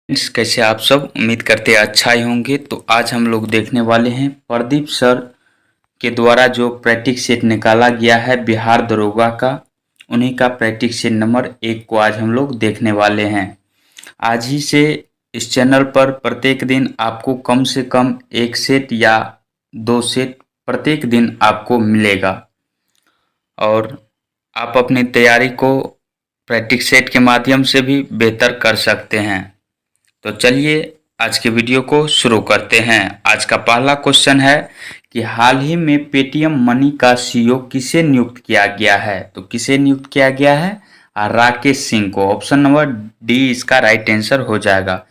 Friends, कैसे आप सब। उम्मीद करते हैं अच्छा ही होंगे। तो आज हम लोग देखने वाले हैं प्रदीप सर के द्वारा जो प्रैक्टिस सेट निकाला गया है बिहार दरोगा का। उन्हीं का प्रैक्टिस सेट नंबर 1 को आज हम लोग देखने वाले हैं। आज ही से इस चैनल पर प्रत्येक दिन आपको कम से कम 1 सेट या 2 सेट प्रत्येक दिन आपको मिलेगा और आप अपनी तैयारी को प्रैक्टिस सेट के माध्यम से भी बेहतर कर सकते हैं। तो चलिए आज के वीडियो को शुरू करते हैं। आज का पहला क्वेश्चन है कि हाल ही में पेटीएम मनी का सीईओ किसे नियुक्त किया गया है। तो किसे नियुक्त किया गया है? राकेश सिंह को। ऑप्शन नंबर डी इसका राइट आंसर हो जाएगा।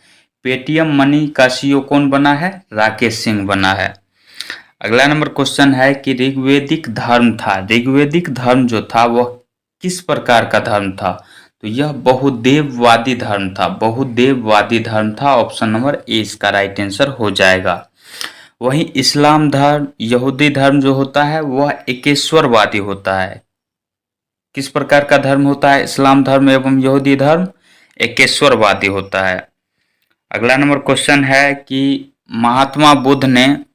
पेटीएम मनी का सीईओ कौन बना है? राकेश सिंह बना है। अगला नंबर क्वेश्चन है कि ऋग्वेदिक धर्म था। ऋग्वेदिक धर्म जो था वह किस प्रकार का धर्म था? तो यह बहुदेववादी धर्म था। बहुदेववादी धर्म था। ऑप्शन नंबर ए इसका राइट आंसर हो जाएगा। वहीं इस्लाम धर्म, यहूदी धर्म जो होता है वह एकेश्वरवादी होता है। किस प्रकार का धर्म होता है इस्लाम धर्म एवं यहूदी धर्म? एकेश्वरवादी होता है। अगला नंबर क्वेश्चन है कि महात्मा बुद्ध ने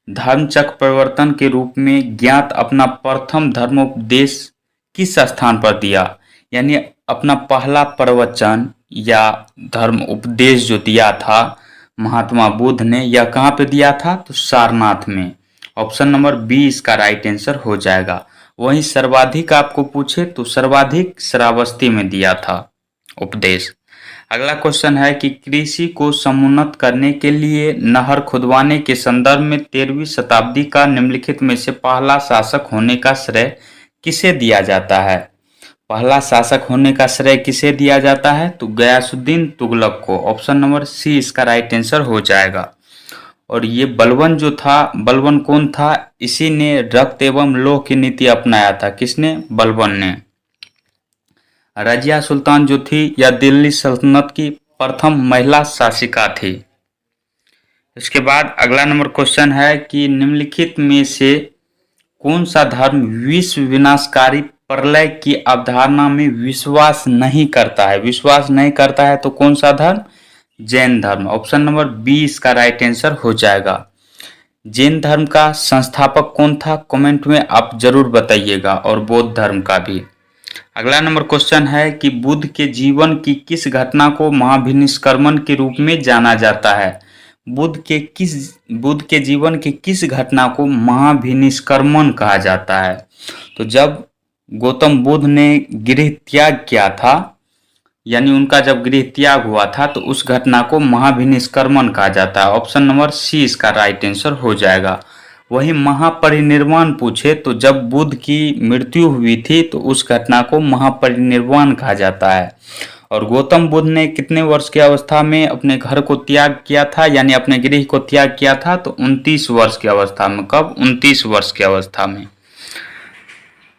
धर्मचक्र प्रवर्तन के रूप में ज्ञात अपना प्रथम धर्मोपदेश किस स्थान पर दिया? यानी अपना पहला प्रवचन या धर्म उपदेश जो दिया था महात्मा बुद्ध ने, यह कहाँ पे दिया था? तो सारनाथ में। ऑप्शन नंबर बी इसका राइट आंसर हो जाएगा। वहीं सर्वाधिक आपको पूछे तो सर्वाधिक श्रावस्ती में दिया था उपदेश। अगला क्वेश्चन है कि कृषि को समुन्नत करने के लिए नहर खुदवाने के संदर्भ में 13वीं शताब्दी का निम्नलिखित में से पहला शासक होने का श्रेय किसे दिया जाता है? पहला शासक होने का श्रेय किसे दिया जाता है? तो गयासुद्दीन तुगलक को। ऑप्शन नंबर सी इसका राइट आंसर हो जाएगा। और ये बलबन जो था, बलबन कौन था? इसी ने रक्त एवं लौह की नीति अपनाया था। किसने? बलबन ने। रजिया सुल्तान जो थी यह दिल्ली सल्तनत की प्रथम महिला शासिका थी। इसके बाद अगला नंबर क्वेश्चन है कि निम्नलिखित में से कौन सा धर्म विश्व विनाशकारी प्रलय की अवधारणा में विश्वास नहीं करता है? विश्वास नहीं करता है तो कौन सा धर्म? जैन धर्म। ऑप्शन नंबर बी इसका राइट आंसर हो जाएगा। जैन धर्म का संस्थापक कौन था? कमेंट में आप जरूर बताइएगा। और बौद्ध धर्म का भी। अगला नंबर क्वेश्चन है कि बुद्ध के जीवन की किस घटना को महाभिनिष्क्रमण के रूप में जाना जाता है? बुद्ध के जीवन की किस घटना को महाभिनिष्क्रमण कहा जाता है? तो जब गौतम बुद्ध ने गृह त्याग किया था, यानी उनका जब गृह त्याग हुआ था, तो उस घटना को महाभिनिष्क्रमण कहा जाता है। ऑप्शन नंबर सी इसका राइट आंसर हो जाएगा। वही महापरिनिर्वाण पूछे तो जब बुद्ध की मृत्यु हुई थी तो उस घटना को महापरिनिर्वाण कहा जाता है। और गौतम बुद्ध ने कितने वर्ष की अवस्था में अपने घर को त्याग किया था, यानी अपने गृह को त्याग किया था? तो 29 वर्ष की अवस्था में। कब? 29 वर्ष की अवस्था में।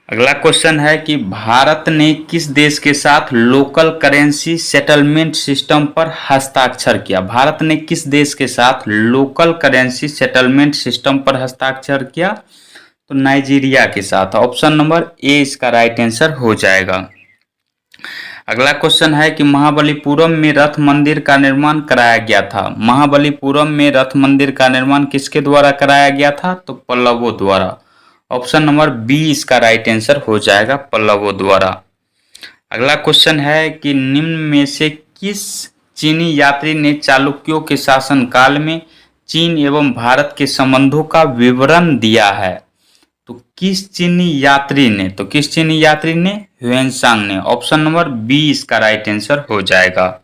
अगला क्वेश्चन है कि भारत ने किस देश के साथ लोकल करेंसी सेटलमेंट सिस्टम पर हस्ताक्षर किया? भारत ने किस देश के साथ लोकल करेंसी सेटलमेंट सिस्टम पर हस्ताक्षर किया? तो नाइजीरिया के साथ। ऑप्शन नंबर ए इसका राइट आंसर हो जाएगा। अगला क्वेश्चन है कि महाबलीपुरम में रथ मंदिर का निर्माण कराया गया था। महाबलीपुरम में रथ मंदिर का निर्माण किसके द्वारा कराया गया था? तो पल्लवों द्वारा। ऑप्शन नंबर बी इसका राइट आंसर हो जाएगा, पल्लवों द्वारा। अगला क्वेश्चन है कि निम्न में से किस चीनी यात्री ने चालुक्यों के शासनकाल में चीन एवं भारत के संबंधों का विवरण दिया है? तो किस चीनी यात्री ने? तो किस चीनी यात्री ने? ह्वेनसांग ने। ऑप्शन नंबर बी इसका राइट आंसर हो जाएगा।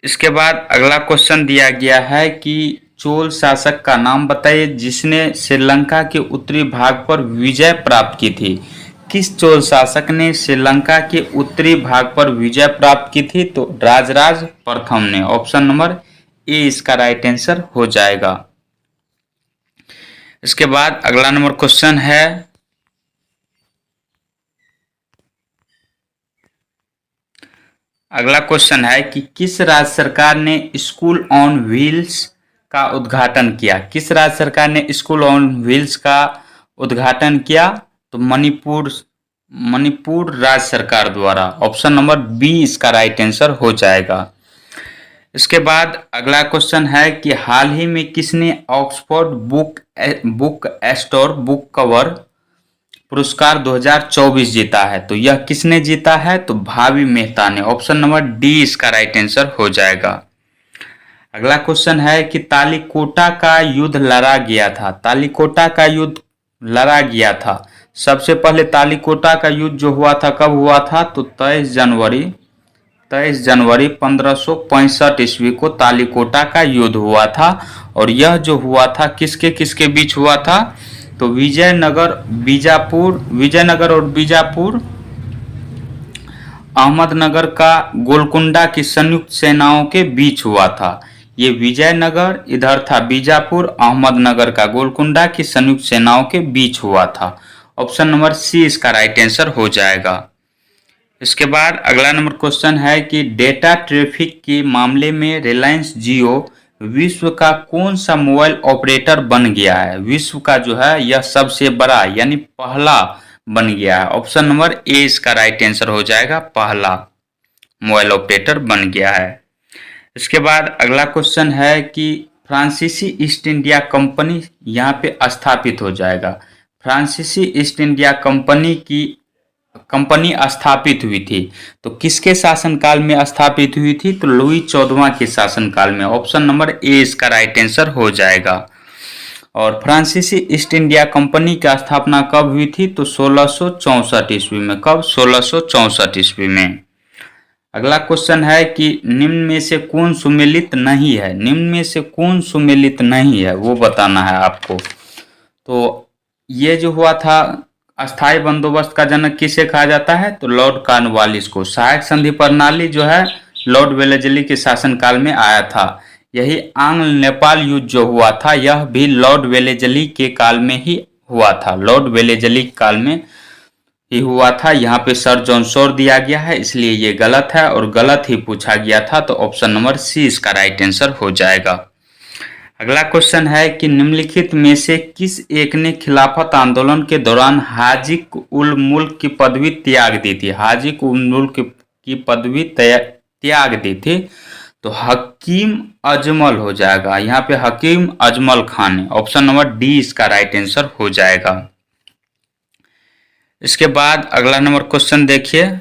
इसके बाद अगला क्वेश्चन दिया गया है कि चोल शासक का नाम बताइए जिसने श्रीलंका के उत्तरी भाग पर विजय प्राप्त की थी। किस चोल शासक ने श्रीलंका के उत्तरी भाग पर विजय प्राप्त की थी? तो राजराज प्रथम ने। ऑप्शन नंबर ए इसका राइट आंसर हो जाएगा। इसके बाद अगला नंबर क्वेश्चन है कि किस राज्य सरकार ने स्कूल ऑन व्हील्स का उद्घाटन किया? किस राज्य सरकार ने स्कूल ऑन व्हील्स का उद्घाटन किया? तो मणिपुर राज्य सरकार द्वारा। ऑप्शन नंबर बी इसका राइट आंसर हो जाएगा। इसके बाद अगला क्वेश्चन है कि हाल ही में किसने Oxford book store book cover पुरस्कार 2024 जीता है? तो यह किसने जीता है? तो भावी मेहता ने। ऑप्शन नंबर डी इसका राइट आंसर हो जाएगा। अगला क्वेश्चन है कि तालिकोटा का युद्ध लड़ा गया था। तालिकोटा का युद्ध लड़ा गया था। सबसे पहले तालिकोटा का युद्ध जो हुआ था कब हुआ था? तो 23 जनवरी 1565 ईस्वी को तालिकोटा का युद्ध हुआ था। और यह जो हुआ था किसके किसके बीच हुआ था? तो विजयनगर और बीजापुर, अहमदनगर का गोलकुंडा की संयुक्त सेनाओं के बीच हुआ था। ये विजयनगर, इधर था बीजापुर, अहमदनगर का गोलकुंडा की संयुक्त सेनाओं के बीच हुआ था। ऑप्शन नंबर सी इसका राइट आंसर हो जाएगा। इसके बाद अगला नंबर क्वेश्चन है कि डेटा ट्रैफिक के मामले में रिलायंस जियो विश्व का कौन सा मोबाइल ऑपरेटर बन गया है? विश्व का जो है यह सबसे बड़ा यानी पहला बन गया है। ऑप्शन नंबर ए इसका राइट आंसर हो जाएगा, पहला मोबाइल ऑपरेटर बन गया है। इसके बाद अगला क्वेश्चन है कि फ्रांसीसी ईस्ट इंडिया कंपनी यहाँ पे स्थापित हो जाएगा। फ्रांसीसी ईस्ट इंडिया कंपनी स्थापित हुई थी तो किसके शासनकाल में स्थापित हुई थी? तो लुई 14वां के शासनकाल में। ऑप्शन नंबर ए इसका राइट आंसर हो जाएगा। और फ्रांसीसी ईस्ट इंडिया कंपनी की स्थापना कब हुई थी? तो 1664 ईस्वी में। कब? 1664 ईस्वी में। अगला क्वेश्चन है कि निम्न में से कौन सुमेलित नहीं है? निम्न में से कौन सुमेलित नहीं है वो बताना है आपको। तो ये जो हुआ था अस्थायी बंदोबस्त का जनक किसे कहा जाता है? तो लॉर्ड कॉर्नवालिस को। सहायक संधि प्रणाली जो है लॉर्ड वेलेजली के शासनकाल में आया था। यही आंग्ल नेपाल युद्ध जो हुआ था यह भी लॉर्ड वेलेजली के काल में ही हुआ था। लॉर्ड वेलेजली काल में ही हुआ था। यहाँ पे सर जॉन शोर दिया गया है इसलिए ये गलत है और गलत ही पूछा गया था। तो ऑप्शन नंबर सी इसका राइट आंसर हो जाएगा। अगला क्वेश्चन है कि निम्नलिखित में से किस एक ने खिलाफत आंदोलन के दौरान हाजिक उल मुल्क की पदवी त्याग दी थी? हाजिक उल मुल्क की पदवी त्याग दी थी। तो हकीम अजमल हो जाएगा। यहाँ पे हकीम अजमल खान है। ऑप्शन नंबर डी इसका राइट आंसर हो जाएगा। इसके बाद अगला नंबर क्वेश्चन देखिए।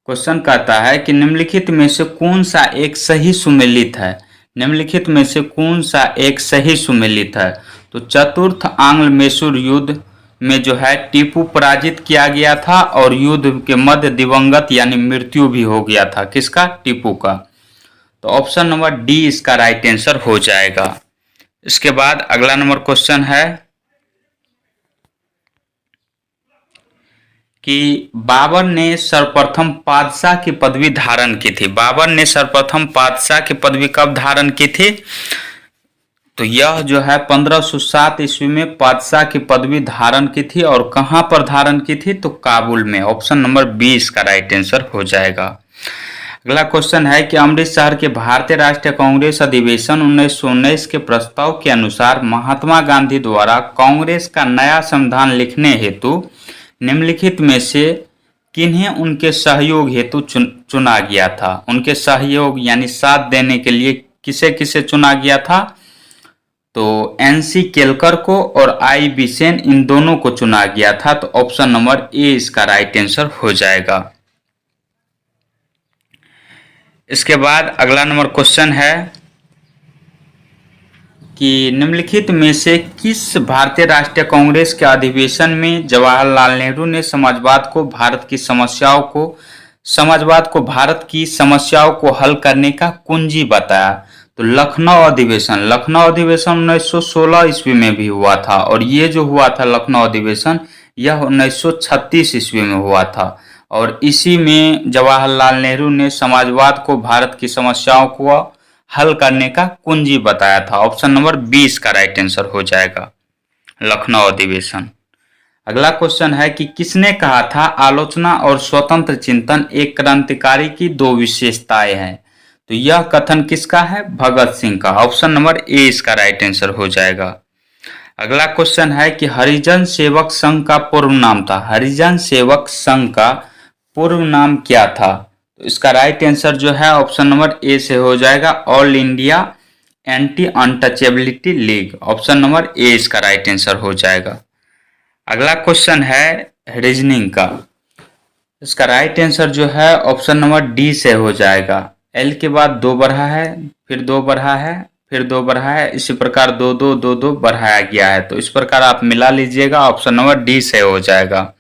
क्वेश्चन कहता है कि निम्नलिखित में से कौन सा एक सही सुमेलित है? निम्नलिखित में से कौन सा एक सही सुमेलित है? तो चतुर्थ आंग्ल मैसूर युद्ध में जो है टीपू पराजित किया गया था और युद्ध के मध्य दिवंगत यानी मृत्यु भी हो गया था। किसका? टीपू का। तो ऑप्शन नंबर डी इसका राइट आंसर हो जाएगा। इसके बाद अगला नंबर क्वेश्चन है कि बाबर ने सर्वप्रथम पातशाह की पदवी धारण की थी। बाबर ने सर्वप्रथम पातशाह की पदवी कब धारण की थी? तो यह जो है 1507 ईस्वी में पातशाह की पदवी धारण की थी। और कहां पर धारण की थी? तो काबुल में। ऑप्शन नंबर 20 का राइट आंसर हो जाएगा। अगला क्वेश्चन है कि अमृत शहर के भारतीय राष्ट्रीय कांग्रेस अधिवेशन 1919 के प्रस्ताव के अनुसार महात्मा गांधी द्वारा कांग्रेस का नया संविधान लिखने हेतु निम्नलिखित में से किन्हें उनके सहयोग हेतु चुना गया था? उनके सहयोग यानी साथ देने के लिए किसे किसे चुना गया था? तो एनसी केलकर को और आई बी सेन, इन दोनों को चुना गया था। तो ऑप्शन नंबर ए इसका राइट आंसर हो जाएगा। इसके बाद अगला नंबर क्वेश्चन है कि निम्नलिखित में से किस भारतीय राष्ट्रीय कांग्रेस के अधिवेशन में जवाहरलाल नेहरू ने समाजवाद को भारत की समस्याओं को हल करने का कुंजी बताया? तो लखनऊ अधिवेशन 1916 ईस्वी में भी हुआ था। और ये जो हुआ था लखनऊ अधिवेशन यह 1936 ईस्वी में हुआ था। और इसी में जवाहरलाल नेहरू ने समाजवाद को भारत की समस्याओं को हल करने का कुंजी बताया था। ऑप्शन नंबर 20 का राइट आंसर हो जाएगा, लखनऊ अधिवेशन। अगला क्वेश्चन है कि किसने कहा था आलोचना और स्वतंत्र चिंतन एक क्रांतिकारी की दो विशेषताएं हैं? तो यह कथन किसका है? भगत सिंह का। ऑप्शन नंबर ए इसका राइट आंसर हो जाएगा। अगला क्वेश्चन है कि हरिजन सेवक संघ का पूर्व नाम था। हरिजन सेवक संघ का पूर्व नाम क्या था? तो इसका राइट आंसर जो है ऑप्शन नंबर ए से हो जाएगा, all India anti untouchability league. Option number ए इसका राइट आंसर हो जाएगा। अगला क्वेश्चन है रीजनिंग का। इसका राइट आंसर जो है ऑप्शन नंबर डी से हो जाएगा। एल के बाद 2 बढ़ा है, फिर 2 बढ़ा है, फिर 2 बढ़ा है, इसी प्रकार 2 2 2 2 बढ़ाया गया है। तो इस प्रकार आप मिला लीजिएगा, ऑप्शन नंबर डी से हो जाएगा।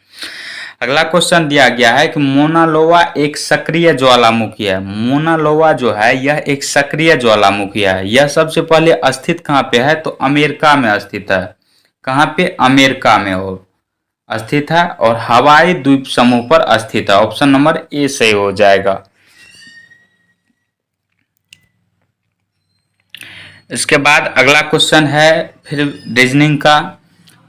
अगला क्वेश्चन दिया गया है कि मोना लोवा एक सक्रिय ज्वालामुखी है। मोना लोवा जो है यह एक सक्रिय ज्वालामुखी है। यह सबसे पहले स्थित कहाँ पे है? तो अमेरिका में स्थित है। कहाँ पे? अमेरिका में और स्थित है और हवाई द्वीप समूह पर स्थित है। ऑप्शन नंबर ए सही हो जाएगा। इसके बाद अगला क्वेश्चन है फिर रीजनिंग का।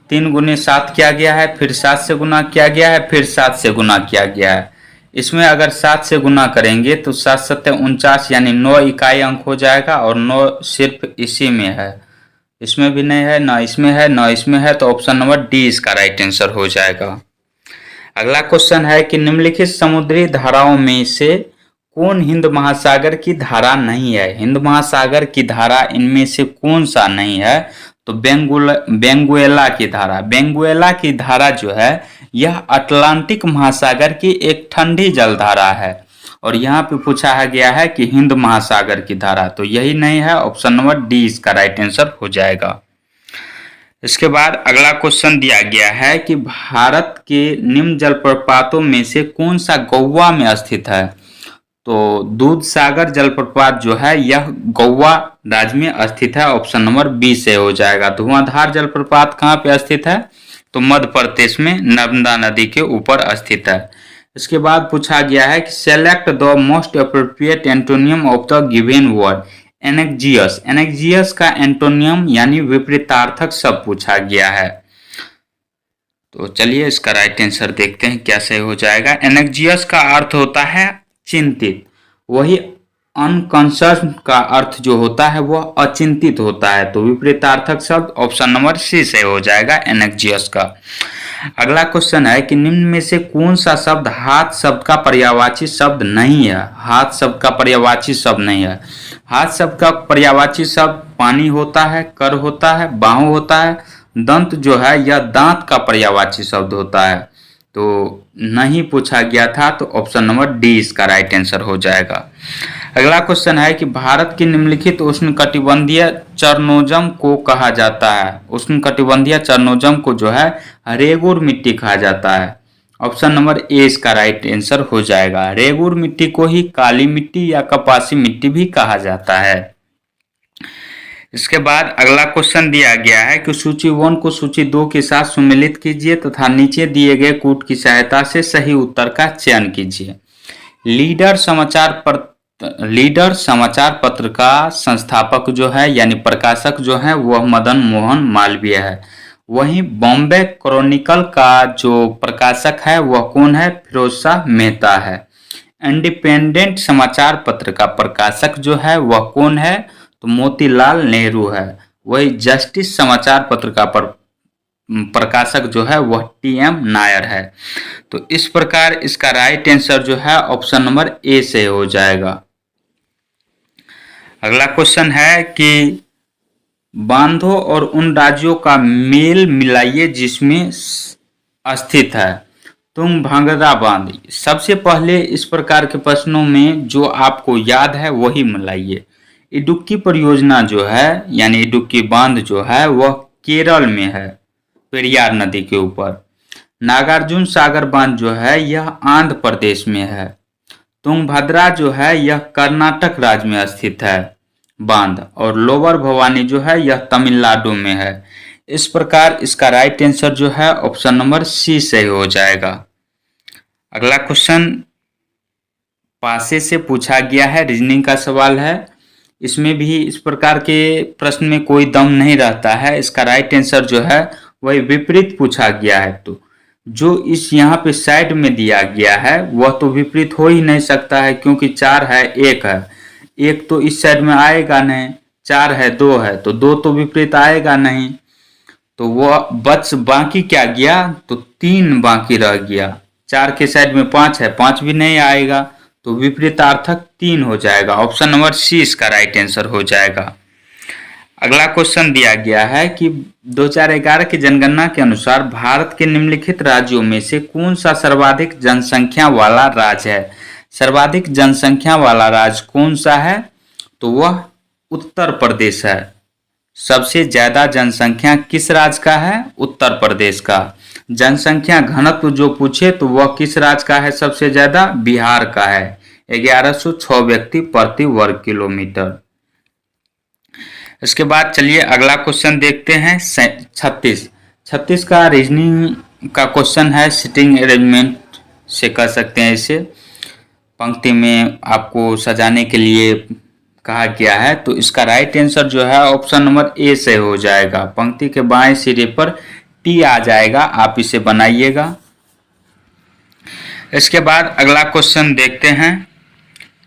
3 गुने 7 किया गया है, फिर 7 से गुना किया गया है, फिर 7 से गुना किया गया है। इसमें अगर 7 से गुना करेंगे तो 7 सत्ते 49 यानी 9 इकाई अंक हो जाएगा और 9 सिर्फ इसी में है, इसमें भी नहीं है, ना इसमें है, ना इसमें है। तो ऑप्शन नंबर डी इसका राइट आंसर हो जाएगा। अगला क्वेश्चन है कि निम्नलिखित समुद्री धाराओं में से कौन हिंद महासागर की धारा नहीं है? हिंद महासागर की धारा इनमें से कौन सा नहीं है? तो बेंगुएला की धारा। बेंगुएला की धारा जो है यह अटलांटिक महासागर की एक ठंडी जलधारा है और यहाँ पे पूछा गया है कि हिंद महासागर की धारा, तो यही नहीं है। ऑप्शन नंबर डी इसका राइट आंसर हो जाएगा। इसके बाद अगला क्वेश्चन दिया गया है कि भारत के निम्न जलप्रपातों में से कौन सा गोवा में स्थित है? तो दूध सागर जलप्रपात जो है यह गोवा राज्य में स्थित है। ऑप्शन नंबर बी से हो जाएगा। धुआंधार जलप्रपात कहाँ पे स्थित है? तो मध्य प्रदेश में नर्मदा नदी के ऊपर स्थित है। इसके बाद पूछा गया है कि select the most appropriate antonym of the given word. Anxious. Anxious का एंटोनियम यानी विपरीतार्थक शब्द पूछा गया है। तो चलिए इसका राइट आंसर देखते हैं क्या सही हो जाएगा। एनेक्जियस का अर्थ होता है चिंतित, वही अनकंसर्न का अर्थ जो होता है वह अचिंतित होता है। तो विपरीतार्थक शब्द ऑप्शन नंबर सी से हो जाएगा एनेक्जियस का। अगला क्वेश्चन है कि निम्न में से कौन सा शब्द हाथ शब्द का पर्यायवाची शब्द नहीं है? हाथ शब्द का पर्यायवाची शब्द नहीं है। हाथ शब्द का पर्यायवाची शब्द पानी होता है, कर होता है, बाहु होता है। दंत जो है यह दांत का पर्यायवाची शब्द होता है। तो नहीं पूछा गया था, तो ऑप्शन नंबर डी इसका राइट आंसर हो जाएगा। अगला क्वेश्चन है कि भारत की निम्नलिखित उष्णकटिबंधीय चरनोजम को कहा जाता है। उष्णकटिबंधीय चरनोजम को जो है रेगुर मिट्टी कहा जाता है। ऑप्शन नंबर ए इसका राइट आंसर हो जाएगा। रेगुर मिट्टी को ही काली मिट्टी या कपासी मिट्टी भी कहा जाता है। इसके बाद अगला क्वेश्चन दिया गया है कि सूची 1 को सूची 2 के साथ सुमेलित कीजिए तथा नीचे दिए गए कूट की सहायता से सही उत्तर का चयन कीजिए। लीडर समाचार पत्र का संस्थापक जो है यानी प्रकाशक जो है वह मदन मोहन मालवीय है। वहीं बॉम्बे क्रॉनिकल का जो प्रकाशक है वह कौन है? फिरोज शाह मेहता है। इंडिपेंडेंट समाचार पत्र का प्रकाशक जो है वह कौन है? तो मोतीलाल नेहरू है। वही जस्टिस समाचार पत्र का प्रकाशक जो है वह टीएम नायर है। तो इस प्रकार इसका राइट आंसर जो है ऑप्शन नंबर ए से हो जाएगा। अगला क्वेश्चन है कि बांधों और उन राज्यों का मेल मिलाइए जिसमें स्थित है। तुंगभंगरा बांध। सबसे पहले इस प्रकार के प्रश्नों में जो आपको याद है वही मिलाइए। इडुक्की परियोजना जो है यानी इडुक्की बांध जो है वह केरल में है, पेरियार नदी के ऊपर। नागार्जुन सागर बांध जो है यह आंध्र प्रदेश में है। तुंगभद्रा जो है यह कर्नाटक राज्य में स्थित है बांध, और लोअर भवानी जो है यह तमिलनाडु में है। इस प्रकार इसका राइट आंसर जो है ऑप्शन नंबर सी सही हो जाएगा। अगला क्वेश्चन पासे से पूछा गया है, रीजनिंग का सवाल है। इसमें भी इस प्रकार के प्रश्न में कोई दम नहीं रहता है। इसका राइट आंसर जो है वही विपरीत पूछा गया है। तो जो इस यहाँ पे साइड में दिया गया है वह तो विपरीत हो ही नहीं सकता है, क्योंकि 4 है 1 है, 1 तो इस साइड में आएगा नहीं, 4 है 2 है, तो 2 तो विपरीत आएगा नहीं। तो वह बाकी क्या गया? तो 3 बाकी रह गया। 4 के साइड में 5 है, 5 भी नहीं आएगा, तो विपरीतार्थक 3 हो जाएगा। ऑप्शन नंबर सी इसका राइट आंसर हो जाएगा। अगला क्वेश्चन दिया गया है कि 2011 की जनगणना के अनुसार भारत के निम्नलिखित राज्यों में से कौन सा सर्वाधिक जनसंख्या वाला राज्य है। सर्वाधिक जनसंख्या वाला राज्य कौन सा है, तो वह उत्तर प्रदेश है। सबसे ज्यादा जनसंख्या किस राज्य का है, उत्तर प्रदेश का। जनसंख्या घनत्व जो पूछे तो वह किस राज्य का है सबसे ज्यादा, बिहार का है। 1106 व्यक्ति प्रति वर्ग किलोमीटर। इसके बाद चलिए अगला क्वेश्चन देखते हैं 36 का रीजनिंग का क्वेश्चन है। सिटिंग अरेंजमेंट से कर सकते हैं इसे, पंक्ति में आपको सजाने के लिए कहा गया है। तो इसका राइट आंसर जो है ऑप्शन नंबर ए से हो जाएगा। पंक्ति के बाएं सिरे पर टी आ जाएगा, आप इसे बनाइएगा। इसके बाद अगला क्वेश्चन देखते हैं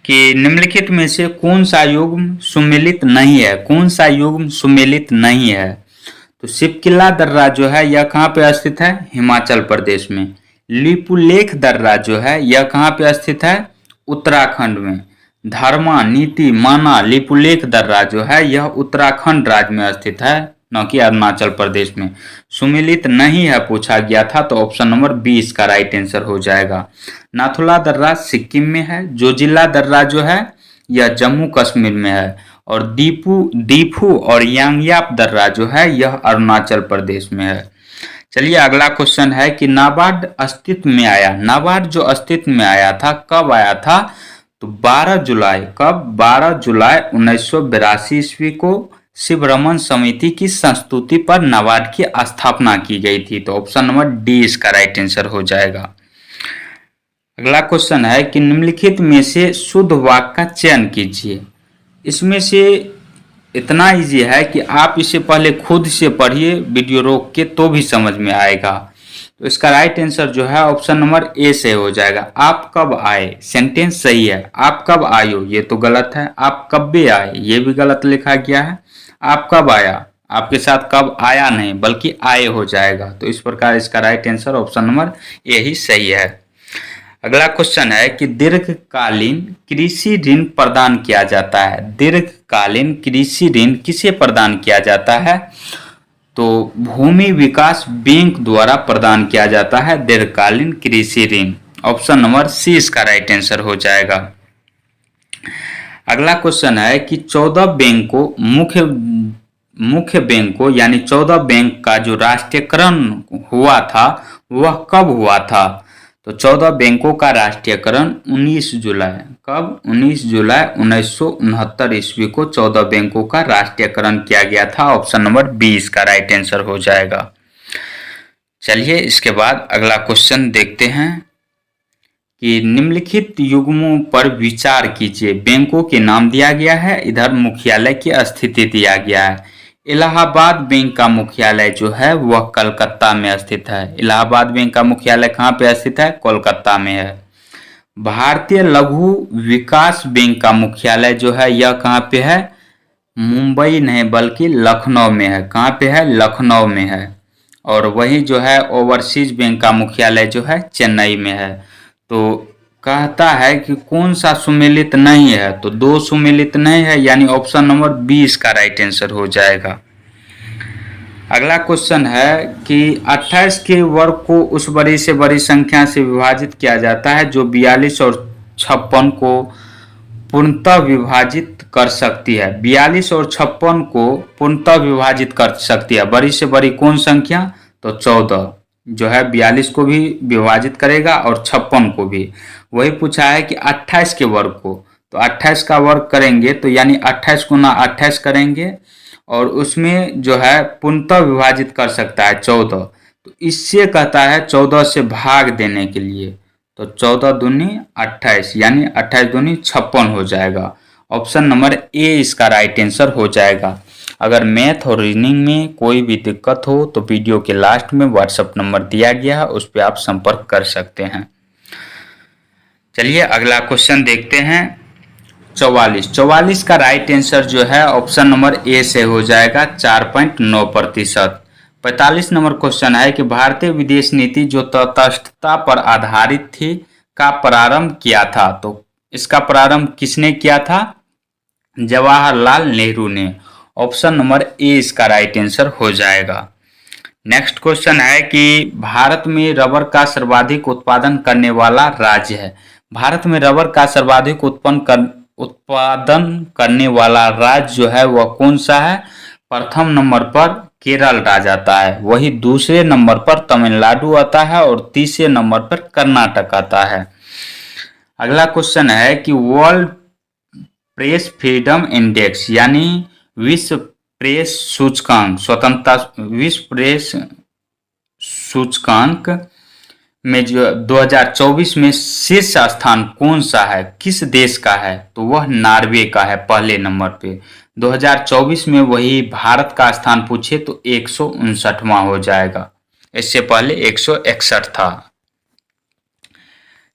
कि निम्नलिखित में से कौन सा युग्म सुमेलित नहीं है। कौन सा युग्म सुमेलित नहीं है, तो शिवकिला दर्रा जो है यह कहाँ पे स्थित है, हिमाचल प्रदेश में। लिपुलेख दर्रा जो है यह कहाँ पे स्थित है, उत्तराखंड में। धर्मा, नीति, माना, लिपुलेख दर्रा जो है यह उत्तराखंड राज्य में स्थित है, न कि अरुणाचल प्रदेश में। सुमेलित नहीं है पूछा गया था, तो ऑप्शन नंबर बी इसका राइट आंसर हो जाएगा। नाथुला दर्रा सिक्किम में है। जोजिला दर्रा जो है यह जम्मू कश्मीर में है। और दीफू और यांगयाप दर्रा जो है यह अरुणाचल प्रदेश में है। चलिए अगला क्वेश्चन है कि नाबार्ड अस्तित्व में आया। नाबार्ड जो अस्तित्व में आया था कब आया था, तो 12 जुलाई। कब, 12 जुलाई 1982 ईस्वी को शिव रमन समिति की संस्तुति पर नाबार्ड की स्थापना की गई थी। तो ऑप्शन नंबर डी इसका राइट आंसर हो जाएगा। अगला क्वेश्चन है कि निम्नलिखित में से शुद्ध वाक्य का चयन कीजिए। इसमें से इतना इजी है कि आप इसे पहले खुद से पढ़िए वीडियो रोक के, तो भी समझ में आएगा। तो इसका राइट आंसर जो है ऑप्शन नंबर ए से हो जाएगा। आप कब आए, सेंटेंस सही है। आप कब आयो, ये तो गलत है। आप कब्बे आए, ये भी गलत लिखा गया है। आप कब आया, आपके साथ कब आया नहीं बल्कि आए हो जाएगा। तो इस प्रकार इसका right answer option number A ही सही है। अगला क्वेश्चन है कि दीर्घकालीन कृषि ऋण प्रदान किया जाता है। दीर्घकालीन कृषि ऋण किसे प्रदान किया जाता है, तो भूमि विकास बैंक द्वारा प्रदान किया जाता है दीर्घकालीन कृषि ऋण। ऑप्शन नंबर सी इसका राइट आंसर हो जाएगा। अगला क्वेश्चन है कि 14 बैंकों मुख्य बैंकों यानी 14 बैंक का जो राष्ट्रीयकरण हुआ था वह कब हुआ था, तो 14 बैंकों का राष्ट्रीयकरण 19 जुलाई। कब, 19 जुलाई 1969 ईस्वी को 14 बैंकों का राष्ट्रीयकरण किया गया था। ऑप्शन नंबर बी इसका राइट आंसर हो जाएगा। चलिए इसके बाद अगला क्वेश्चन देखते हैं कि निम्नलिखित युग्मों पर विचार कीजिए। बैंकों के नाम दिया गया है, इधर मुख्यालय की स्थिति दिया गया है। इलाहाबाद बैंक का मुख्यालय जो है वह कलकत्ता में स्थित है। इलाहाबाद बैंक का मुख्यालय कहाँ पे स्थित है, कोलकाता में है। भारतीय लघु विकास बैंक का मुख्यालय जो है यह कहाँ पे है, मुंबई नहीं बल्कि लखनऊ में है। कहाँ पे है, लखनऊ में है। और वही जो है ओवरसीज बैंक का मुख्यालय जो है चेन्नई में है। तो कहता है कि कौन सा सुमेलित नहीं है, तो 2 सुमेलित नहीं है, यानी ऑप्शन नंबर बी इसका राइट आंसर हो जाएगा। अगला क्वेश्चन है कि 28 के वर्ग को उस बड़ी से बड़ी संख्या से विभाजित किया जाता है जो 42 और 56 को पूर्णतः विभाजित कर सकती है। 42 और 56 को पूर्णतः विभाजित कर सकती है। बड़ी से बड़ी कौन संख्या, तो 14 जो है 42 को भी विभाजित करेगा और 56 को भी। वही पूछा है कि 28 के वर्ग को, तो 28 का वर्ग करेंगे तो यानी 28 गुना 28 करेंगे और उसमें जो है पूर्णतः विभाजित कर सकता है 14। तो इससे कहता है 14 से भाग देने के लिए, तो 14 दूनी 28 यानी 28 दूनी 56 हो जाएगा। ऑप्शन नंबर ए इसका राइट आंसर हो जाएगा। अगर मैथ और रीजनिंग में कोई भी दिक्कत हो तो वीडियो के लास्ट में व्हाट्सएप नंबर दिया गया है, उस पर आप संपर्क कर सकते हैं। चलिए अगला क्वेश्चन देखते हैं 44 का राइट आंसर जो है ऑप्शन नंबर ए से हो जाएगा 4.9%। 45 नंबर क्वेश्चन है कि भारतीय विदेश नीति जो तटस्थता पर आधारित थी का प्रारंभ किया था, तो इसका प्रारंभ किसने किया था? जवाहरलाल नेहरू ने। ऑप्शन नंबर ए इसका राइट आंसर हो जाएगा। नेक्स्ट क्वेश्चन है कि भारत में रबर का सर्वाधिक उत्पादन करने वाला राज्य है। भारत में रबर का सर्वाधिक उत्पादन करने वाला राज्य जो है वह कौन सा है? प्रथम नंबर पर केरल राज्य आता है, वही दूसरे नंबर पर तमिलनाडु आता है और तीसरे नंबर पर कर्नाटक आता है। अगला क्वेश्चन है कि वर्ल्ड प्रेस फ्रीडम इंडेक्स यानी विश्व प्रेस सूचकांक विश्व प्रेस सूचकांक में जो 2024 में शीर्ष स्थान कौन सा है, किस देश का है? तो वह नॉर्वे का है पहले नंबर पे। 2024 में वही भारत का स्थान पूछे तो 159वां हो जाएगा, इससे पहले 161 था।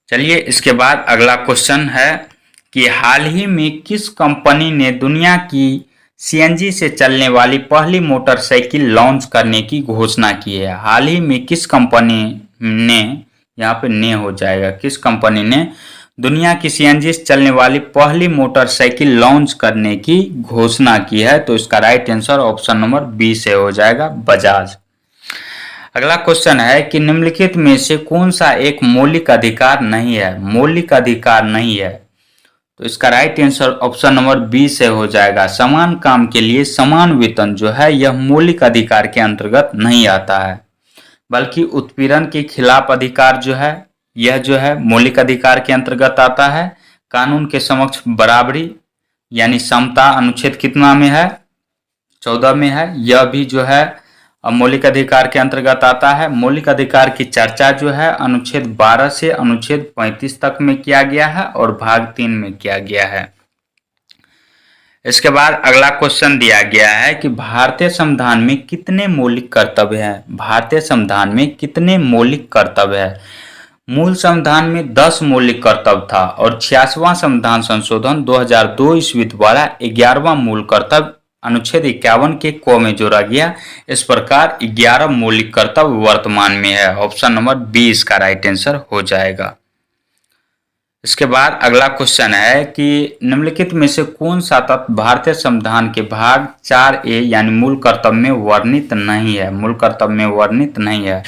चलिए इसके बाद अगला क्वेश्चन है कि हाल ही में किस कंपनी ने दुनिया की सीएनजी से चलने वाली पहली मोटरसाइकिल लॉन्च करने की घोषणा की है? हाल ही में किस कंपनी ने, यहाँ पे ने हो जाएगा, किस कंपनी ने दुनिया की सीएनजी से चलने वाली पहली मोटरसाइकिल लॉन्च करने की घोषणा की है? तो इसका right answer option number B से हो जाएगा, बजाज। अगला क्वेश्चन है कि निम्नलिखित में से कौन सा एक मौलिक अधिकार नहीं है? मौलिक अधिकार नहीं है, तो इसका right answer option number B से हो जाएगा। समान काम के लिए समान वेतन जो है यह मौलिक अधिकार के अंतर्गत नहीं आता है, बल्कि उत्पीड़न के खिलाफ अधिकार जो है यह जो है मौलिक अधिकार के अंतर्गत आता है। कानून के समक्ष बराबरी यानी समता अनुच्छेद कितना में है? 14 में है, यह भी जो है मौलिक अधिकार के अंतर्गत आता है। मौलिक अधिकार की चर्चा जो है अनुच्छेद 12 से अनुच्छेद 35 तक में किया गया है और भाग 3 में किया गया है। इसके बाद अगला क्वेश्चन दिया गया है कि भारतीय संविधान में कितने मौलिक कर्तव्य हैं? भारतीय संविधान में कितने मौलिक कर्तव्य है? मूल संविधान में 10 मौलिक कर्तव्य था और 86वां संविधान संशोधन 2002 ईस्वी द्वारा 11वां मूल कर्तव्य अनुच्छेद 51 के क में जोड़ा गया। इस प्रकार 11 मौलिक कर्तव्य वर्तमान में है। ऑप्शन नंबर बी इसका राइट आंसर हो जाएगा। इसके बाद अगला क्वेश्चन है कि निम्नलिखित में से कौन सा तत्व भारतीय संविधान के भाग 4A यानी मूल कर्तव्य में वर्णित नहीं है? मूल कर्तव्य में वर्णित नहीं है।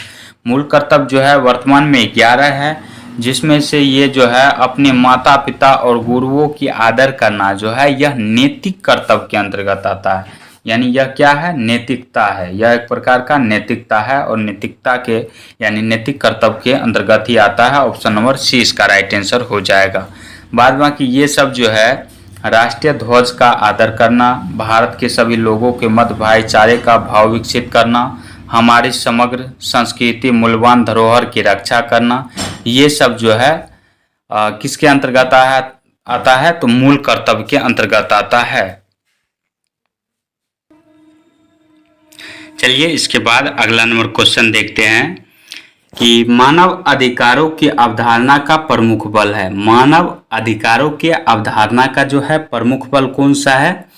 मूल कर्तव्य जो है वर्तमान में 11 है, जिसमें से ये जो है अपने माता पिता और गुरुओं की आदर करना जो है यह नैतिक कर्तव्य के अंतर्गत आता है। यानी यह क्या है? नैतिकता है। यह एक प्रकार का नैतिकता है और नैतिकता के यानी नैतिक कर्तव्य के अंतर्गत ही आता है। ऑप्शन नंबर सी इसका राइट आंसर हो जाएगा। बाद बाकी ये सब जो है राष्ट्रीय ध्वज का आदर करना, भारत के सभी लोगों के मध्य भाईचारे का भाव विकसित करना, हमारी समग्र संस्कृति मूल्यवान धरोहर की रक्षा करना, ये सब जो है किसके अंतर्गत आता है? तो मूल कर्तव्य के अंतर्गत आता है। चलिए इसके बाद अगला नंबर क्वेश्चन देखते हैं कि मानव अधिकारों की अवधारणा का प्रमुख बल है। मानव अधिकारों के अवधारणा का जो है प्रमुख बल कौन सा है?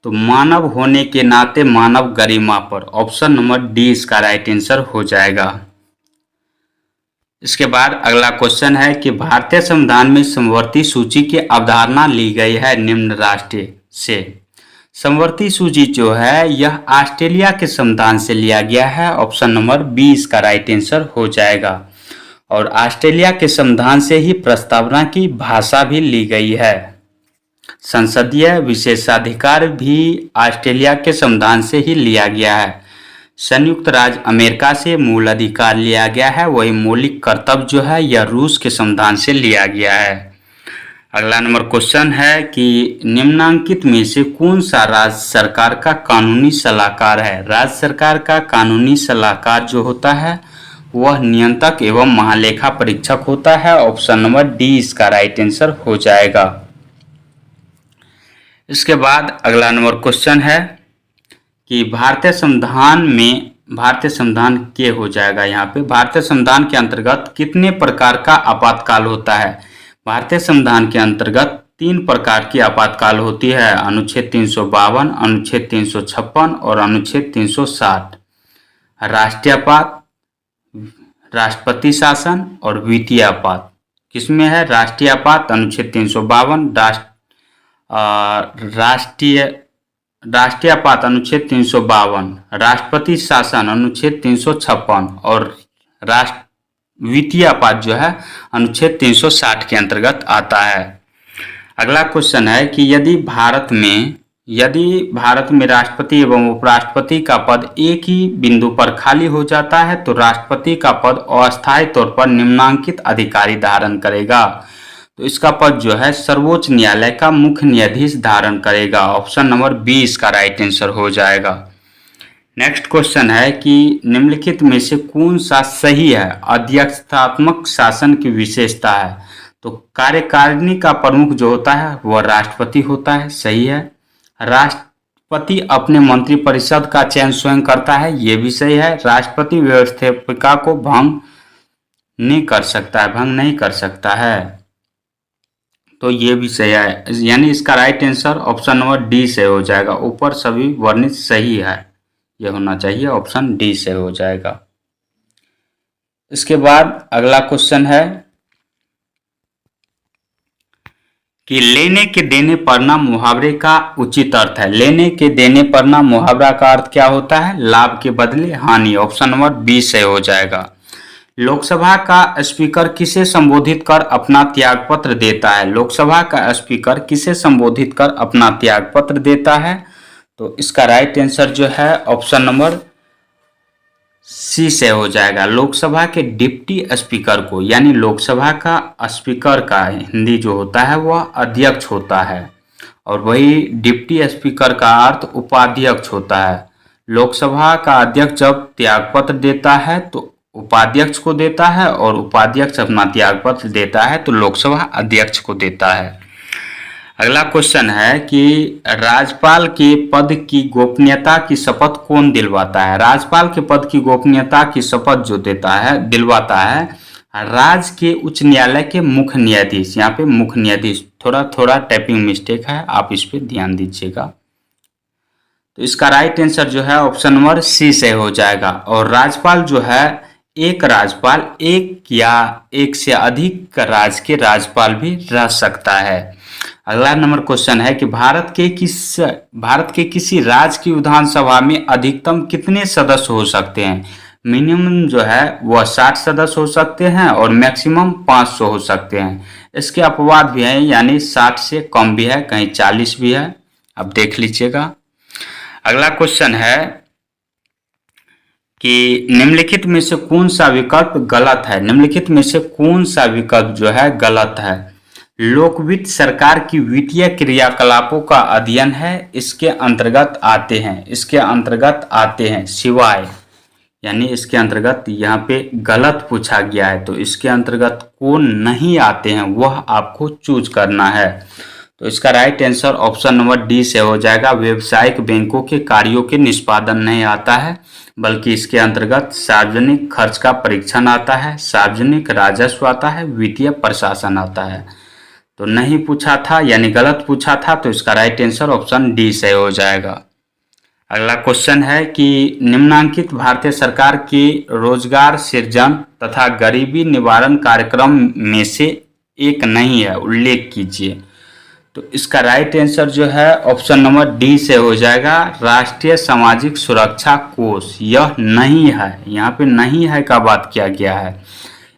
तो मानव होने के नाते मानव गरिमा पर। ऑप्शन नंबर डी इसका राइट आंसर हो जाएगा। इसके बाद अगला क्वेश्चन है कि भारतीय संविधान में समवर्ती सूची की अवधारणा ली गई है निम्न राष्ट्र से। समवर्ती सूची जो है यह ऑस्ट्रेलिया के संविधान से लिया गया है। ऑप्शन नंबर बी इसका राइट आंसर हो जाएगा। और ऑस्ट्रेलिया के संविधान से ही प्रस्तावना की भाषा भी ली गई है। संसदीय विशेषाधिकार भी ऑस्ट्रेलिया के संविधान से ही लिया गया है। संयुक्त राज्य अमेरिका से मूल अधिकार लिया गया है, वही मौलिक कर्तव्य जो है यह रूस के संविधान से लिया गया है। अगला नंबर क्वेश्चन है कि निम्नांकित में से कौन सा राज्य सरकार का कानूनी सलाहकार है? राज्य सरकार का कानूनी सलाहकार जो होता है वह नियंत्रक एवं महालेखा परीक्षक होता है। ऑप्शन नंबर डी इसका राइट आंसर हो जाएगा। इसके बाद अगला नंबर क्वेश्चन है कि भारतीय संविधान के हो जाएगा। यहाँ पे भारतीय संविधान के अंतर्गत कितने प्रकार का आपातकाल होता है? भारतीय संविधान के अंतर्गत 3 प्रकार की आपातकाल होती है। अनुच्छेद 352, अनुच्छेद 356 और अनुच्छेद 360। राष्ट्रीय आपात, राष्ट्रपति शासन और वित्तीय आपात। किसमें है? राष्ट्रीय आपात अनुच्छेद 352, राष्ट्रीय राष्ट्रीय आपात अनुच्छेद 352, राष्ट्रपति शासन अनुच्छेद 356 और वित्तीय आपात जो है अनुच्छेद 360 के अंतर्गत आता है। अगला क्वेश्चन है कि यदि भारत में राष्ट्रपति एवं उपराष्ट्रपति का पद एक ही बिंदु पर खाली हो जाता है तो राष्ट्रपति का पद अस्थायी तौर पर निम्नांकित अधिकारी धारण करेगा। तो इसका पद जो है सर्वोच्च न्यायालय का मुख्य न्यायाधीश धारण करेगा। ऑप्शन नंबर बी इसका राइट आंसर हो जाएगा। नेक्स्ट क्वेश्चन है कि निम्नलिखित में से कौन सा सही है? अध्यक्षतात्मक शासन की विशेषता है। तो कार्यकारिणी का प्रमुख जो होता है वह राष्ट्रपति होता है, सही है। राष्ट्रपति अपने मंत्रिपरिषद का चयन स्वयं करता है, ये भी सही है। राष्ट्रपति व्यवस्थापिका को भंग नहीं कर सकता है, तो ये भी सही है। यानी इसका right answer option number D से हो जाएगा। ऊपर सभी वर्णित सही है, ये होना चाहिए, ऑप्शन डी से हो जाएगा। इसके बाद अगला क्वेश्चन है कि लेने के देने पढ़ना मुहावरे का उचित अर्थ है। लेने के देने पढ़ना मुहावरा का अर्थ क्या होता है? लाभ के बदले हानि। ऑप्शन नंबर बी से हो जाएगा। लोकसभा का स्पीकर किसे संबोधित कर अपना त्यागपत्र देता है? लोकसभा का स्पीकर किसे संबोधित कर अपना त्यागपत्र देता है? तो इसका राइट आंसर जो है ऑप्शन नंबर सी से हो जाएगा। लोकसभा के डिप्टी स्पीकर को, यानी लोकसभा का स्पीकर का हिंदी जो होता है वह अध्यक्ष होता है और वही डिप्टी स्पीकर का अर्थ उपाध्यक्ष होता है। लोकसभा का अध्यक्ष जब त्यागपत्र देता है तो उपाध्यक्ष को देता है और उपाध्यक्ष अपना त्यागपत्र देता है तो लोकसभा अध्यक्ष को देता है। अगला क्वेश्चन है कि राज्यपाल के पद की गोपनीयता की शपथ कौन दिलवाता है? राज्यपाल के पद की गोपनीयता की शपथ जो दिलवाता है राज्य के उच्च न्यायालय के मुख्य न्यायाधीश। यहाँ पे मुख्य न्यायाधीश, थोड़ा टाइपिंग मिस्टेक है, आप इस पे ध्यान दीजिएगा। तो इसका राइट आंसर जो है ऑप्शन नंबर सी से हो जाएगा। और राज्यपाल जो है एक राज्यपाल एक या एक से अधिक राज्य के राज्यपाल भी रह सकता है। अगला नंबर क्वेश्चन है कि भारत के किसी राज्य की विधानसभा में अधिकतम कितने सदस्य हो सकते हैं? मिनिमम जो है वह 60 सदस्य हो सकते हैं और मैक्सिमम 500 हो सकते हैं। इसके अपवाद भी हैं, यानी 60 से कम भी है, कहीं 40 भी है, अब देख लीजिएगा। अगला क्वेश्चन है कि निम्नलिखित में से कौन सा विकल्प गलत है? निम्नलिखित में से कौन सा विकल्प जो है गलत है? लोकवित्त सरकार की वित्तीय क्रियाकलापों का अध्ययन है, इसके अंतर्गत आते हैं सिवाय, यानी इसके अंतर्गत यहाँ पे गलत पूछा गया है तो इसके अंतर्गत कौन नहीं आते हैं वह आपको चूज करना है। तो इसका right answer option number D से हो जाएगा। व्यावसायिक बैंकों के कार्यों के निष्पादन नहीं आता है, बल्कि इसके अंतर्गत सार्वजनिक खर्च का परीक्षण आता है, सार्वजनिक राजस्व आता है, वित्तीय प्रशासन आता है। तो नहीं पूछा था यानी गलत पूछा था, तो इसका राइट आंसर ऑप्शन डी से हो जाएगा। अगला क्वेश्चन है कि निम्नांकित भारतीय सरकार के रोजगार सृजन तथा गरीबी निवारण कार्यक्रम में से एक नहीं है, उल्लेख कीजिए। तो इसका राइट आंसर जो है ऑप्शन नंबर डी से हो जाएगा। राष्ट्रीय सामाजिक सुरक्षा कोष यह नहीं है, यहाँ पे नहीं है का बात किया गया है।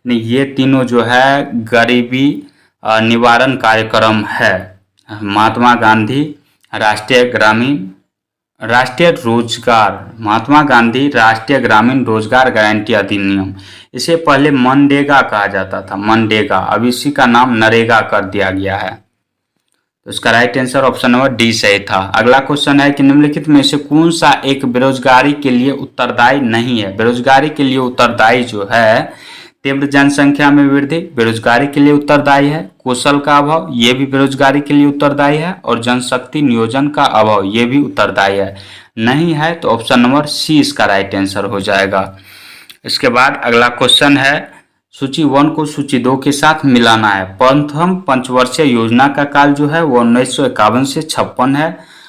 ये तीनों जो है गरीबी निवारण कार्यक्रम है। महात्मा गांधी राष्ट्रीय ग्रामीण रोजगार गारंटी अधिनियम, इसे पहले मनरेगा कहा जाता था, मनरेगा, अब इसी का नाम नरेगा कर दिया गया है। तो इसका right answer option number D सही था। अगला क्वेश्चन है कि निम्नलिखित में से कौन सा एक बेरोजगारी के लिए उत्तरदायी नहीं है? बेरोजगारी के लिए उत्तरदायी जो है तीव्र जनसंख्या में वृद्धि बेरोजगारी के लिए उत्तरदायी है, कौशल का अभाव ये भी बेरोजगारी के लिए उत्तरदायी है, और जनशक्ति नियोजन का अभाव ये भी उत्तरदायी है। नहीं है तो ऑप्शन नंबर सी इसका राइट आंसर हो जाएगा। इसके बाद अगला क्वेश्चन है सूची 1 को सूची 2 के साथ मिलाना है। प्रथम पंचवर्षीय योजना का काल जो है वो 1951 से 56 है।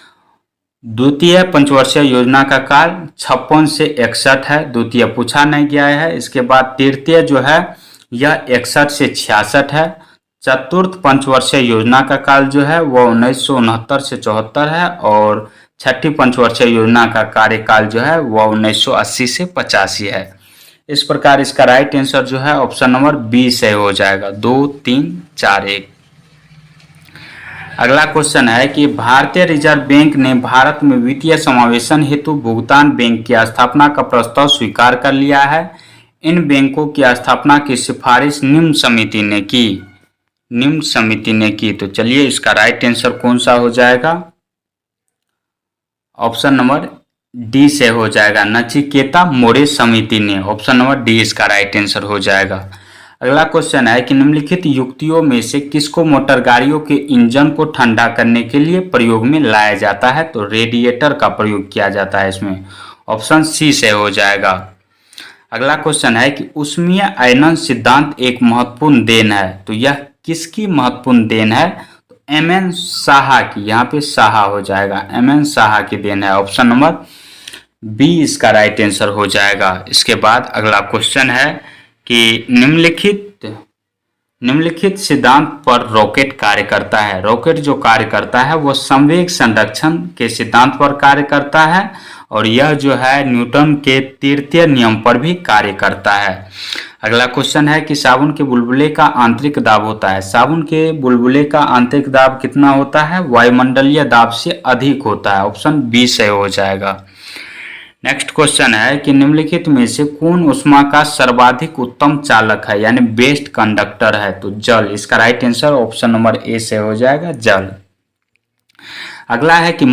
द्वितीय पंचवर्षीय योजना का काल 56 से 61 है, द्वितीय पूछा नहीं गया है। इसके बाद तृतीय जो है यह 61 से 66 है। चतुर्थ पंचवर्षीय योजना का काल जो है वह 1969 से 74 है और छठी पंचवर्षीय योजना का कार्यकाल जो है वह 1980 से 85 है। इस प्रकार इसका राइट आंसर जो है ऑप्शन नंबर बी से हो जाएगा। 2 3 4 1। अगला क्वेश्चन है कि भारतीय रिजर्व बैंक ने भारत में वित्तीय समावेशन हेतु भुगतान बैंक की स्थापना का प्रस्ताव स्वीकार कर लिया है। इन बैंकों की स्थापना की सिफारिश निम्न समिति ने की। तो चलिए इसका राइट आंसर कौन सा हो जाएगा? ऑप्शन नंबर डी से हो जाएगा, नचिकेता मोरे समिति ने। ऑप्शन नंबर डी इसका राइट आंसर हो जाएगा। अगला क्वेश्चन है कि निम्नलिखित युक्तियों में से किसको मोटर गाड़ियों के इंजन को ठंडा करने के लिए प्रयोग में लाया जाता है? तो रेडिएटर का प्रयोग किया जाता है इसमें। ऑप्शन सी से हो जाएगा। अगला क्वेश्चन है कि ऊष्मीय आयनन सिद्धांत एक महत्वपूर्ण देन है। तो यह किसकी महत्वपूर्ण देन है? तो एम.एन. साहा की। यहाँ पे साहा हो जाएगा, एम.एन. साहा की देन है। ऑप्शन नंबर बी इसका राइट आंसर हो जाएगा। इसके बाद अगला क्वेश्चन है कि निम्नलिखित सिद्धांत पर रॉकेट कार्य करता है। रॉकेट जो कार्य करता है वह संवेग संरक्षण के सिद्धांत पर कार्य करता है और यह जो है न्यूटन के तृतीय नियम पर भी कार्य करता है। अगला क्वेश्चन है कि साबुन के बुलबुले का आंतरिक दाब होता है। साबुन के बुलबुले का आंतरिक दाब कितना होता है? वायुमंडलीय दाब से अधिक होता है। ऑप्शन बी से हो जाएगा। नेक्स्ट क्वेश्चन है कि निम्नलिखित में से कौन ऊष्मा का सर्वाधिक उत्तम चालक है, यानी बेस्ट कंडक्टर है? तो जल। इसका राइट आंसर ऑप्शन नंबर ए से हो जाएगा, जल। अगला है कि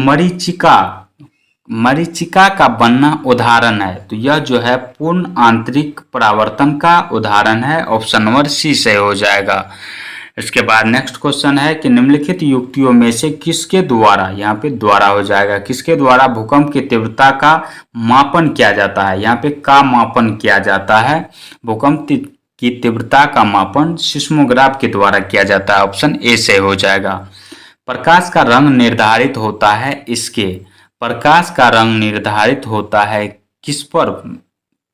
मरीचिका का बनना उदाहरण है। तो यह जो है पूर्ण आंतरिक परावर्तन का उदाहरण है। ऑप्शन नंबर सी से हो जाएगा। इसके बाद नेक्स्ट क्वेश्चन है कि निम्नलिखित युक्तियों में से किसके द्वारा, यहाँ पे द्वारा हो जाएगा, किसके द्वारा भूकंप की तीव्रता का मापन किया जाता है? यहाँ पे का मापन किया जाता है। भूकंप की तीव्रता का मापन सिस्मोग्राफ के द्वारा किया जाता है। ऑप्शन ए से हो जाएगा। प्रकाश का रंग निर्धारित होता है इसके। प्रकाश का रंग निर्धारित होता है किस पर?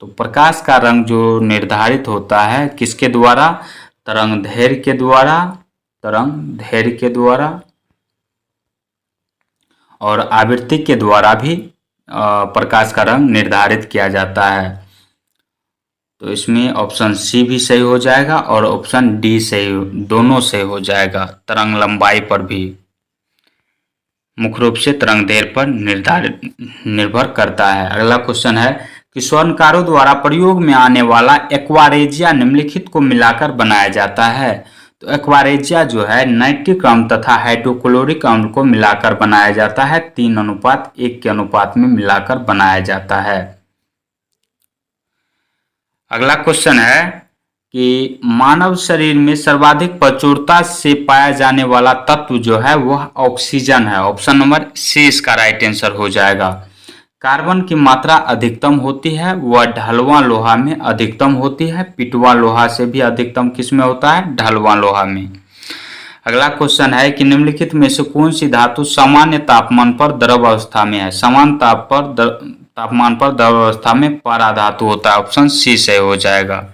तो प्रकाश का रंग जो निर्धारित होता है किसके द्वारा? तरंगदैर्घ्य के द्वारा और आवृत्ति के द्वारा भी प्रकाश का रंग निर्धारित किया जाता है। तो इसमें ऑप्शन सी भी सही हो जाएगा और ऑप्शन डी सही, दोनों से हो जाएगा। तरंग लंबाई पर भी मुख्य रूप से तरंगदैर्घ्य पर निर्भर करता है। अगला क्वेश्चन है कि स्वर्णकारों द्वारा प्रयोग में आने वाला एक्वारेजिया निम्नलिखित को मिलाकर बनाया जाता है। तो एक्वारेजिया जो है नाइट्रिक अम्ल तथा हाइड्रोक्लोरिक अम्ल को मिलाकर बनाया जाता है। 3:1 के अनुपात में मिलाकर बनाया जाता है। अगला क्वेश्चन है कि मानव शरीर में सर्वाधिक प्रचुरता से पाया जाने वाला तत्व जो है वह ऑक्सीजन है। ऑप्शन नंबर सी इसका राइट आंसर हो जाएगा। कार्बन की मात्रा अधिकतम होती है, वह ढलवां लोहा में अधिकतम होती है। पिटवा लोहा से भी अधिकतम किस में होता है? ढलवां लोहा में। अगला क्वेश्चन है कि निम्नलिखित में से कौन सी धातु सामान्य तापमान पर द्रव अवस्था में है? समान तापमान पर द्रव अवस्था में पारा धातु होता है। ऑप्शन सी से हो जाएगा।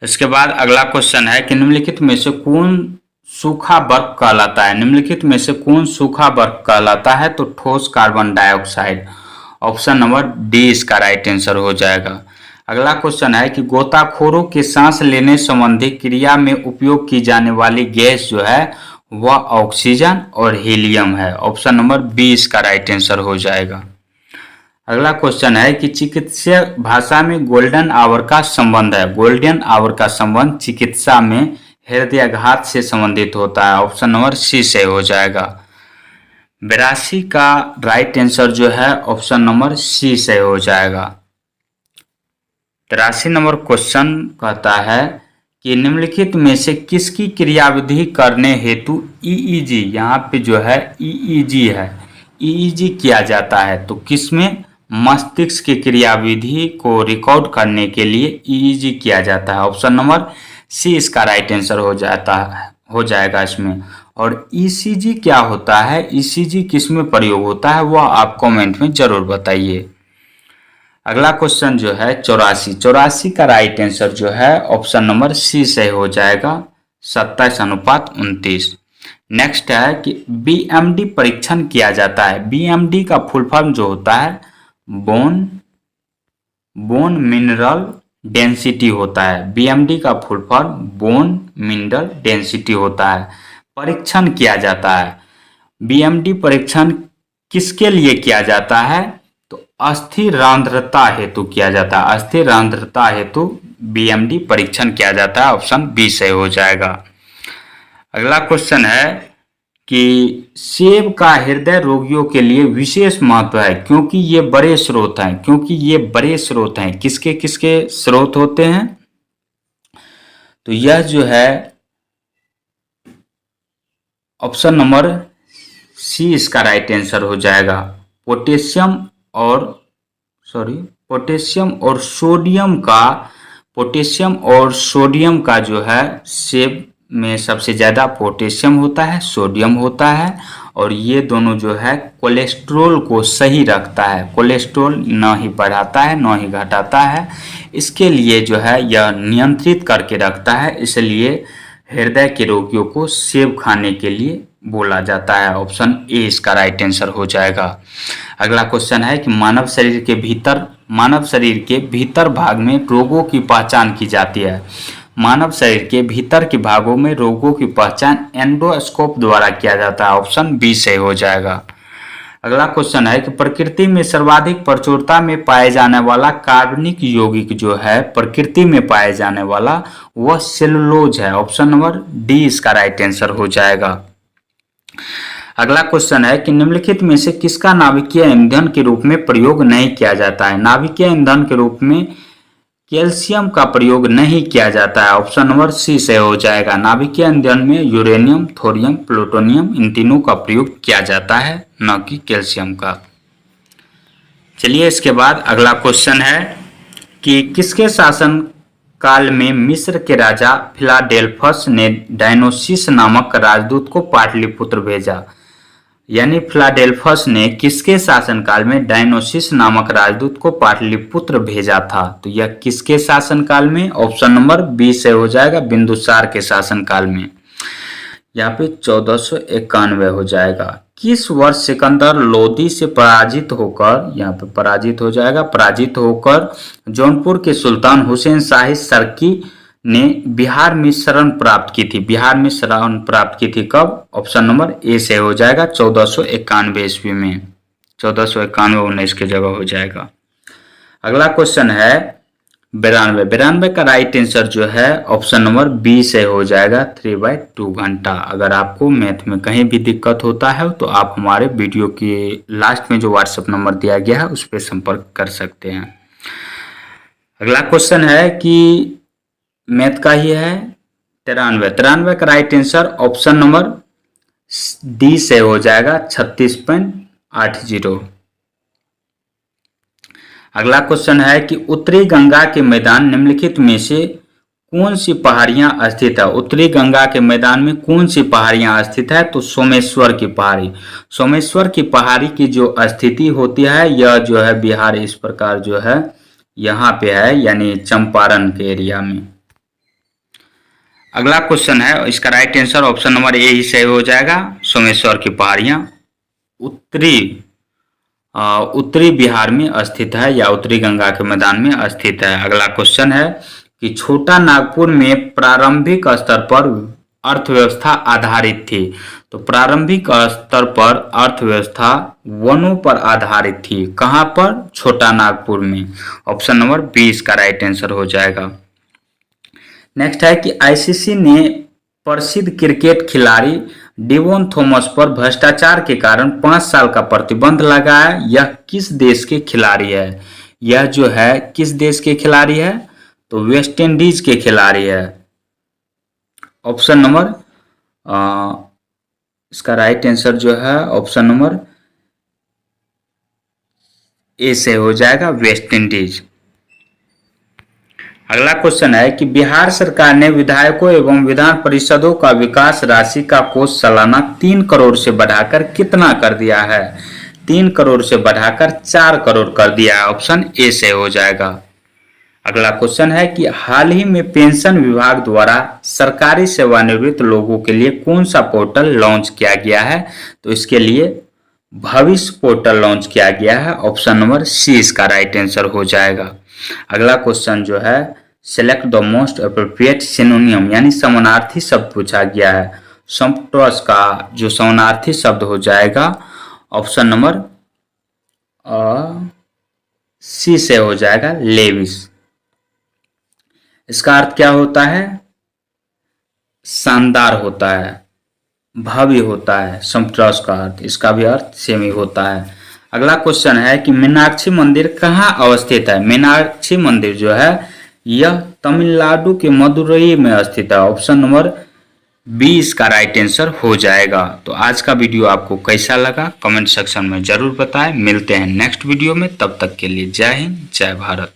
इसके बाद अगला क्वेश्चन है कि निम्नलिखित में से कौन सूखा बर्फ कहलाता है? निम्नलिखित में से कौन सूखा बर्फ कहलाता है? तो ठोस carbon dioxide. Option number D इसका राइट आंसर हो जाएगा। अगला क्वेश्चन है कि गोताखोरों के सांस लेने संबंधी क्रिया में उपयोग की जाने वाली गैस जो है वह ऑक्सीजन और हीलियम है। ऑप्शन नंबर बी इसका राइट आंसर हो जाएगा। अगला क्वेश्चन है कि चिकित्सा भाषा में गोल्डन आवर का संबंध है। गोल्डन आवर का संबंध चिकित्सा में हृदयाघात से संबंधित होता है। ऑप्शन नंबर सी से हो जाएगा। 82 का राइट आंसर जो है ऑप्शन नंबर सी से हो जाएगा। 83 नंबर क्वेश्चन कहता है कि निम्नलिखित में से किसकी क्रियाविधि करने हेतु ईईजी, यहाँ पे जो है ईईजी है, ईईजी किया जाता है? तो किसमें? मस्तिष्क की क्रियाविधि को रिकॉर्ड करने के लिए ईईजी किया जाता है। ऑप्शन नंबर सी इसका राइट आंसर हो जाएगा इसमें। और ईसीजी क्या होता है? ईसीजी किस में प्रयोग होता है वह आप कमेंट में जरूर बताइए। अगला क्वेश्चन जो है 84, 84 का राइट आंसर जो है ऑप्शन नंबर सी से हो जाएगा, 27:29। नेक्स्ट है कि बीएमडी परीक्षण किया जाता है। बीएमडी का फुल फॉर्म जो होता है बोन मिनरल डेंसिटी होता है। बीएमडी का full form bone mineral density होता है। परीक्षण किया जाता है। बीएमडी परीक्षण किसके लिए किया जाता है? तो अस्थिर सांद्रता हेतु किया जाता है। अस्थिर सांद्रता हेतु बीएमडी परीक्षण किया जाता है। ऑप्शन बी से हो जाएगा। अगला क्वेश्चन है कि सेब का हृदय रोगियों के लिए विशेष महत्व है क्योंकि ये बड़े स्रोत हैं। क्योंकि ये बड़े स्रोत हैं। किसके किसके स्रोत होते हैं? तो यह जो है ऑप्शन नंबर सी इसका राइट आंसर हो जाएगा। पोटेशियम और सोडियम का जो है सेब में सबसे ज़्यादा पोटेशियम होता है, सोडियम होता है, और ये दोनों जो है कोलेस्ट्रॉल को सही रखता है। कोलेस्ट्रॉल न ही बढ़ाता है न ही घटाता है। इसके लिए जो है यह नियंत्रित करके रखता है। इसलिए हृदय के रोगियों को सेब खाने के लिए बोला जाता है। ऑप्शन ए इसका राइट आंसर हो जाएगा। अगला क्वेश्चन है कि मानव शरीर के भीतर भाग में रोगों की पहचान की जाती है। मानव शरीर के भीतर के भागों में रोगों की पहचान एंडोस्कोप द्वारा किया जाता है। ऑप्शन बी से हो जाएगा। अगला क्वेश्चन है कि प्रकृति में सर्वाधिक प्रचुरता में पाए जाने वाला कार्बनिक यौगिक जो है प्रकृति में पाए जाने वाला वह सेलुलोज है। ऑप्शन नंबर डी इसका राइट आंसर हो जाएगा। अगला क्वेश्चन है कि निम्नलिखित में से किसका नाभिकीय ईंधन के रूप में प्रयोग नहीं किया जाता है? नाभिकीय ईंधन के रूप में कैल्शियम का प्रयोग नहीं किया जाता है। ऑप्शन नंबर सी से हो जाएगा। नाभिकीय ईंधन में यूरेनियम, थोरियम, प्लूटोनियम इन तीनों का प्रयोग किया जाता है, न कि कैल्शियम का। चलिए इसके बाद अगला क्वेश्चन है कि किसके शासन काल में मिस्र के राजा फिलाडेल्फस ने डायनोसिस नामक राजदूत को पाटलिपुत्र भेजा? यानी फिलाडेल्फस ने किसके शासनकाल में डायनोसिस नामक राजदूत को पाटलिपुत्र भेजा था? तो यह किसके शासनकाल में? ऑप्शन नंबर बी से हो जाएगा, बिंदुसार के शासनकाल में। यहाँ पे 1491 हो जाएगा। किस वर्ष सिकंदर लोदी से पराजित होकर, यहाँ पे पराजित होकर जौनपुर के सुल्तान हुसैन शाही सरकी ने बिहार में शरण प्राप्त की थी? बिहार में शरण प्राप्त की थी कब? ऑप्शन नंबर ए से हो जाएगा, 1491 ईस्वी में। 1491-19 की जगह हो जाएगा। अगला क्वेश्चन है 92 का राइट आंसर जो है ऑप्शन नंबर बी से हो जाएगा, 3/2 घंटा। अगर आपको मैथ में कहीं भी दिक्कत होता है तो आप हमारे वीडियो के लास्ट में जो व्हाट्सएप नंबर दिया गया है उस पर संपर्क कर सकते हैं। अगला क्वेश्चन है कि मैथ का ही है 93 का right answer option number D से हो जाएगा, 36.80। अगला क्वेश्चन है कि उत्तरी गंगा के मैदान निम्नलिखित में से कौन सी पहाड़ियां स्थित है? उत्तरी गंगा के मैदान में कौन सी पहाड़ियां स्थित है? तो सोमेश्वर की पहाड़ी। सोमेश्वर की पहाड़ी की जो स्थिति होती है यह जो है बिहार इस प्रकार जो है यहाँ पे है, यानी चंपारण के एरिया में। अगला क्वेश्चन है, इसका right answer option number A ही सही हो जाएगा, सोमेश्वर की पहाड़ियाँ उत्तरी बिहार में स्थित है या उत्तरी गंगा के मैदान में स्थित है। अगला क्वेश्चन है कि छोटा नागपुर में प्रारंभिक स्तर पर अर्थव्यवस्था आधारित थी। तो प्रारंभिक स्तर पर अर्थव्यवस्था वनों पर आधारित थी। कहाँ पर? छोटा नागपुर में। ऑप्शन नंबर बी इसका राइट आंसर हो जाएगा। नेक्स्ट है कि आईसीसी ने प्रसिद्ध क्रिकेट खिलाड़ी डेवोन थॉमस पर भ्रष्टाचार के कारण 5 साल का प्रतिबंध लगाया। यह किस देश के खिलाड़ी है? यह जो है किस देश के खिलाड़ी है? तो वेस्ट इंडीज के खिलाड़ी है। ऑप्शन नंबर इसका राइट आंसर जो है ऑप्शन नंबर ए से हो जाएगा, वेस्ट इंडीज। अगला क्वेश्चन है कि बिहार सरकार ने विधायकों एवं विधान परिषदों का विकास राशि का कोष सालाना 3 करोड़ से बढ़ाकर कितना कर दिया है? 3 करोड़ से बढ़ाकर 4 करोड़ कर दिया है। ऑप्शन ए से हो जाएगा। अगला क्वेश्चन है कि हाल ही में पेंशन विभाग द्वारा सरकारी सेवानिवृत्त लोगों के लिए कौन सा पोर्टल लॉन्च किया गया है? तो इसके लिए भविष्य पोर्टल लॉन्च किया गया है। ऑप्शन नंबर सी इसका राइट आंसर हो जाएगा। अगला क्वेश्चन जो है, सेलेक्ट द मोस्ट अप्रोप्रिएट सिनोनियम यानी समानार्थी शब्द पूछा गया है। सुम्प्टुअस का जो समानार्थी शब्द हो जाएगा ऑप्शन नंबर सी से हो जाएगा, लेविस। इसका अर्थ क्या होता है? शानदार होता है, भव्य होता है। सुम्प्टुअस का अर्थ, इसका भी अर्थ सेम ही होता है। अगला क्वेश्चन है कि मीनाक्षी मंदिर कहाँ अवस्थित है? मीनाक्षी मंदिर जो है यह तमिलनाडु के मदुरई में स्थित है। ऑप्शन नंबर बी इसका राइट आंसर हो जाएगा। तो आज का वीडियो आपको कैसा लगा कमेंट सेक्शन में जरूर बताएं। मिलते हैं नेक्स्ट वीडियो में, तब तक के लिए जय हिंद जय भारत।